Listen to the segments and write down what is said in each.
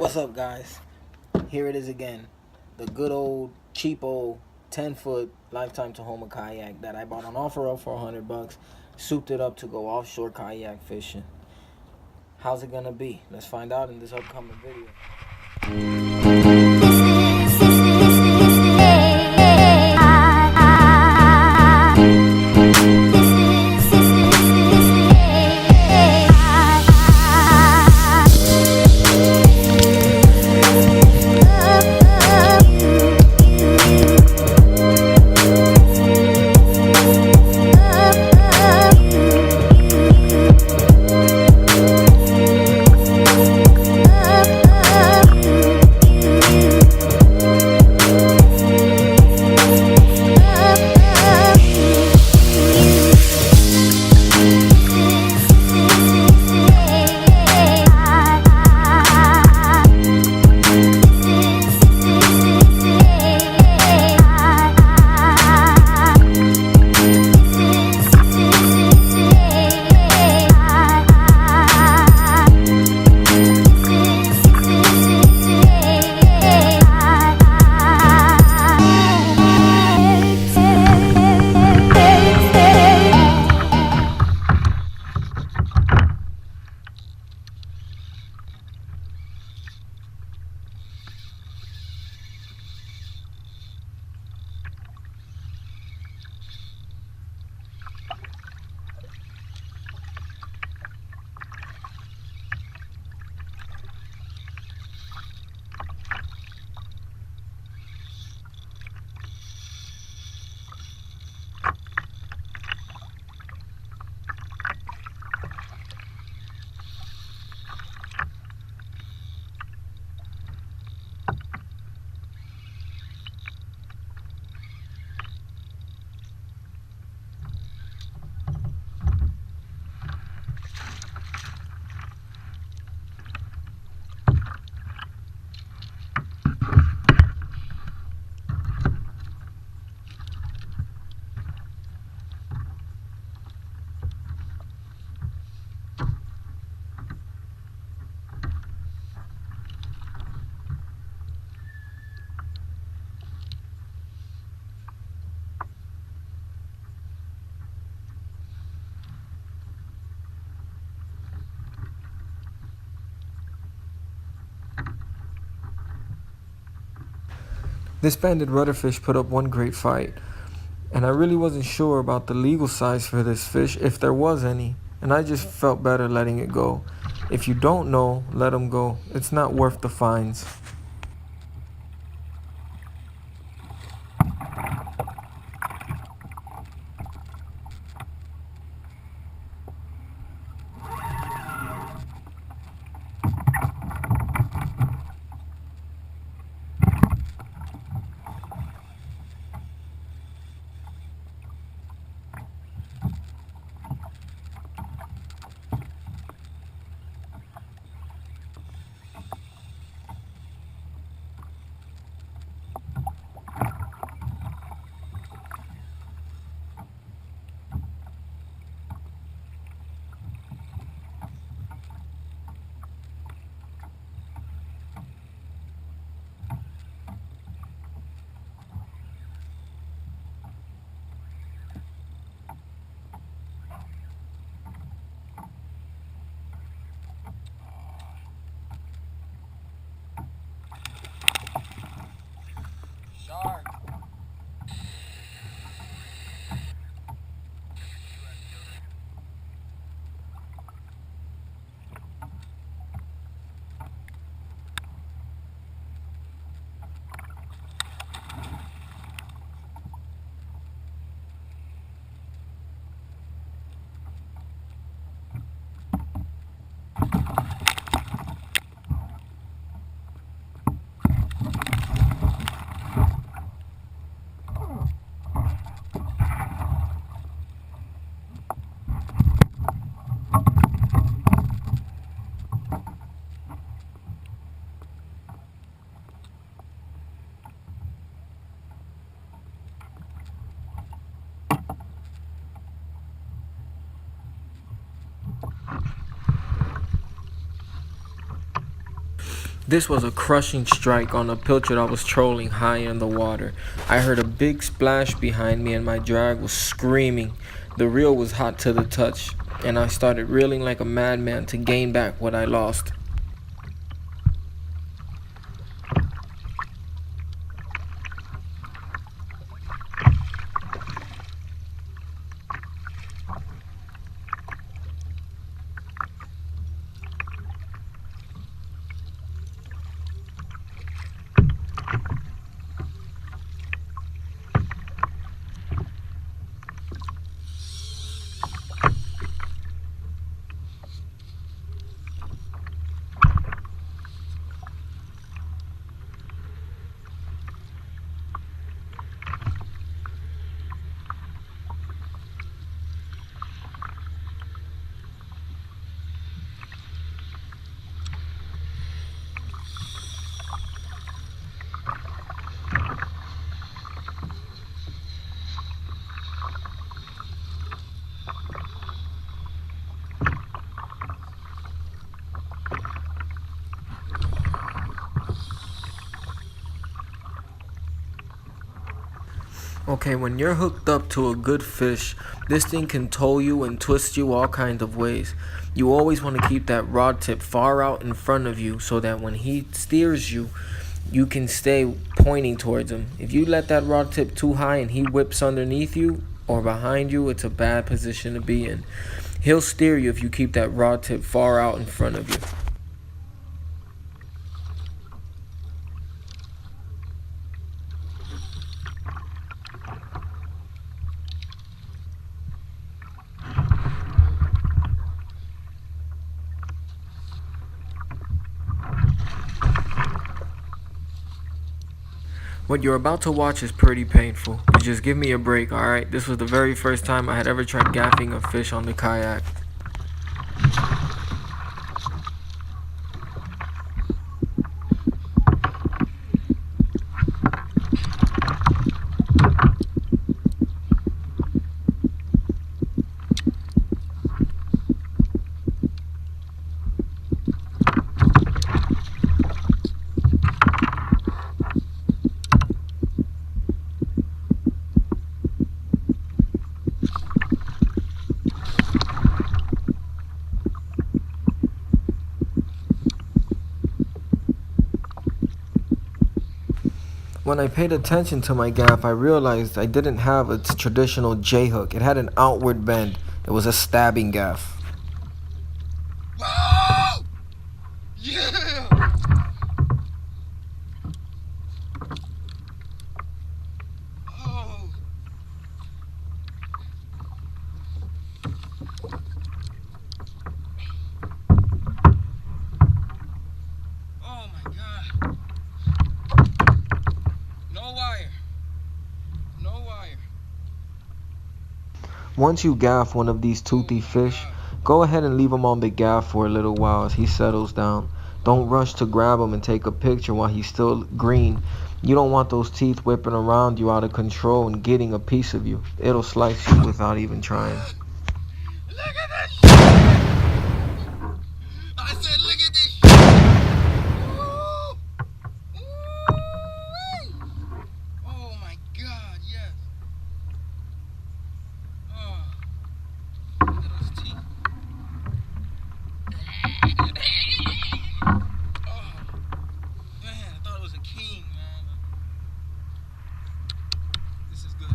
What's up, guys? Here it is again. The good old, cheap old 10-foot Lifetime Tahoma kayak that I bought on OfferUp for $100. Souped it up to go offshore kayak fishing. How's it gonna be? Let's find out in this upcoming video. This banded rudderfish put up one great fight, and I really wasn't sure about the legal size for this fish, if there was any, and I just felt better letting it go. If you don't know, let him go. It's not worth the fines. This was a crushing strike on a pilchard I was trolling high in the water. I heard a big splash behind me and my drag was screaming. The reel was hot to the touch, and I started reeling like a madman to gain back what I lost. Okay, when you're hooked up to a good fish, this thing can tow you and twist you all kinds of ways. You always want to keep that rod tip far out in front of you so that when he steers you, you can stay pointing towards him. If you let that rod tip too high and he whips underneath you or behind you, it's a bad position to be in. He'll steer you if you keep that rod tip far out in front of you. What you're about to watch is pretty painful. You just give me a break, alright? This was the very first time I had ever tried gaffing a fish on the kayak. When I paid attention to my gaff, I realized I didn't have its traditional J hook. It had an outward bend. It was a stabbing gaff. Oh! Yeah! Oh! Oh my God! No wire. No wire. Once you gaff one of these toothy fish, go ahead and leave him on the gaff for a little while as he settles down. Don't rush to grab him and take a picture while he's still green. You don't want those teeth whipping around you out of control and getting a piece of you. It'll slice you without even trying. Look at this shit! I said, look at this shit! Ooh! Ooh-wee! Oh my God, yes. Oh, look at those teeth. Oh, man, I thought it was a king, man. This is good.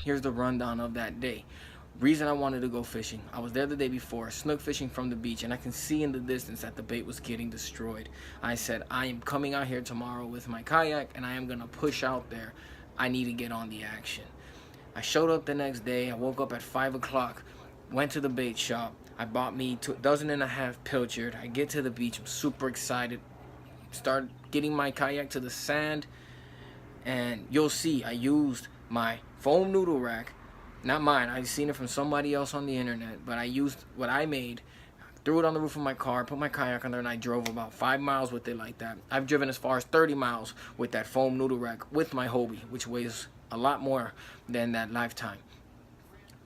here's the rundown of that day. Reason I wanted to go fishing, I was there the day before, snook fishing from the beach, and I can see in the distance that the bait was getting destroyed. I said, I am coming out here tomorrow with my kayak, and I am going to push out there. I need to get on the action. I showed up the next day. I woke up at 5 o'clock, went to the bait shop. I bought me 2.5 dozen pilchard. I get to the beach. I'm super excited. Start getting my kayak to the sand. And you'll see I used my foam noodle rack. Not mine. I've seen it from somebody else on the internet. But I used what I made. Threw it on the roof of my car, put my kayak on there, and I drove about 5 miles with it like that. I've driven as far as 30 miles with that foam noodle rack with my Hobie, which weighs a lot more than that Lifetime.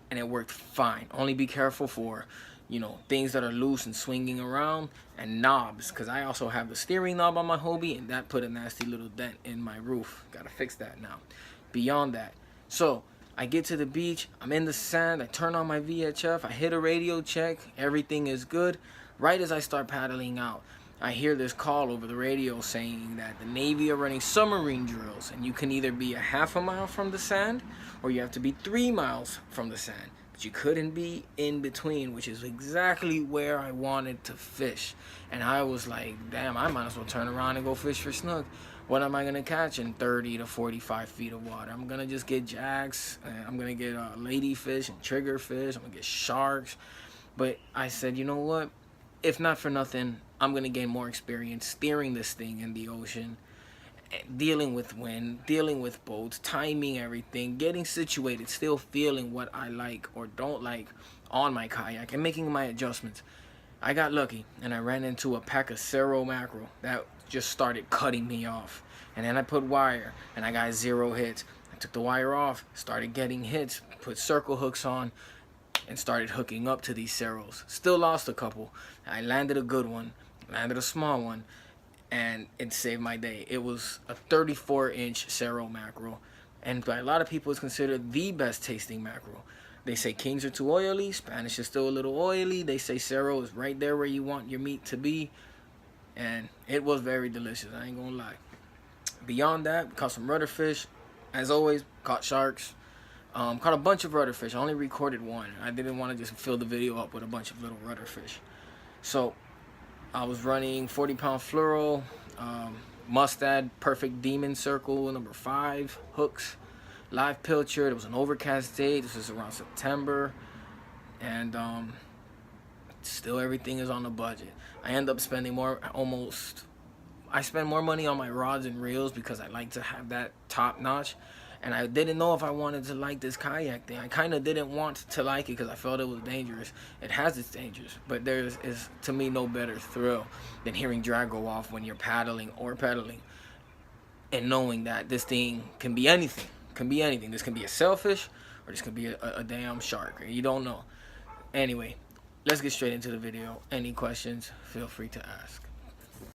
And it worked fine. Only be careful for, you know, things that are loose and swinging around, and knobs, because I also have the steering knob on my Hobie, and that put a nasty little dent in my roof. Gotta fix that now. Beyond that, so I get to the beach, I'm in the sand, I turn on my VHF, I hit a radio check, everything is good. Right as I start paddling out, I hear this call over the radio saying that the Navy are running submarine drills, and you can either be a half a mile from the sand or you have to be 3 miles from the sand. But you couldn't be in between, which is exactly where I wanted to fish. And I was like, damn, I might as well turn around and go fish for snook. What am I going to catch in 30 to 45 feet of water? I'm going to just get jacks, I'm going to get ladyfish and triggerfish, I'm going to get sharks. But I said, you know what? If not for nothing, I'm going to gain more experience steering this thing in the ocean, dealing with wind, dealing with boats, timing everything, getting situated, still feeling what I like or don't like on my kayak, and making my adjustments. I got lucky, and I ran into a pack of Cerro mackerel that just started cutting me off. And then I put wire, and I got 0 hits. I took the wire off, started getting hits, put circle hooks on, and started hooking up to these Cerros. Still lost a couple. I landed a good one, landed a small one, and it saved my day. It was a 34-inch Cerro mackerel, and by a lot of people it's considered the best tasting mackerel. They say kings are too oily, Spanish is still a little oily. They say Cerro is right there where you want your meat to be, and it was very delicious, I ain't gonna lie. Beyond that, caught some rudderfish. As always, caught sharks. Caught a bunch of rudderfish. I only recorded one. I didn't want to just fill the video up with a bunch of little rudderfish. So I was running 40-pound fluoro, Mustad Perfect Demon Circle number 5 hooks, live pilchard. It was an overcast day. This was around September, and still everything is on the budget. I end up spending I spend more money on my rods and reels because I like to have that top notch. And I didn't know if I wanted to like this kayak thing. I kind of didn't want to like it because I felt it was dangerous. It has its dangers, but there is, to me, no better thrill than hearing drag go off when you're paddling or pedaling, and knowing that this thing can be anything. Can be anything. This can be a sailfish, or this could be a damn shark. You don't know. Anyway, let's get straight into the video. Any questions, feel free to ask.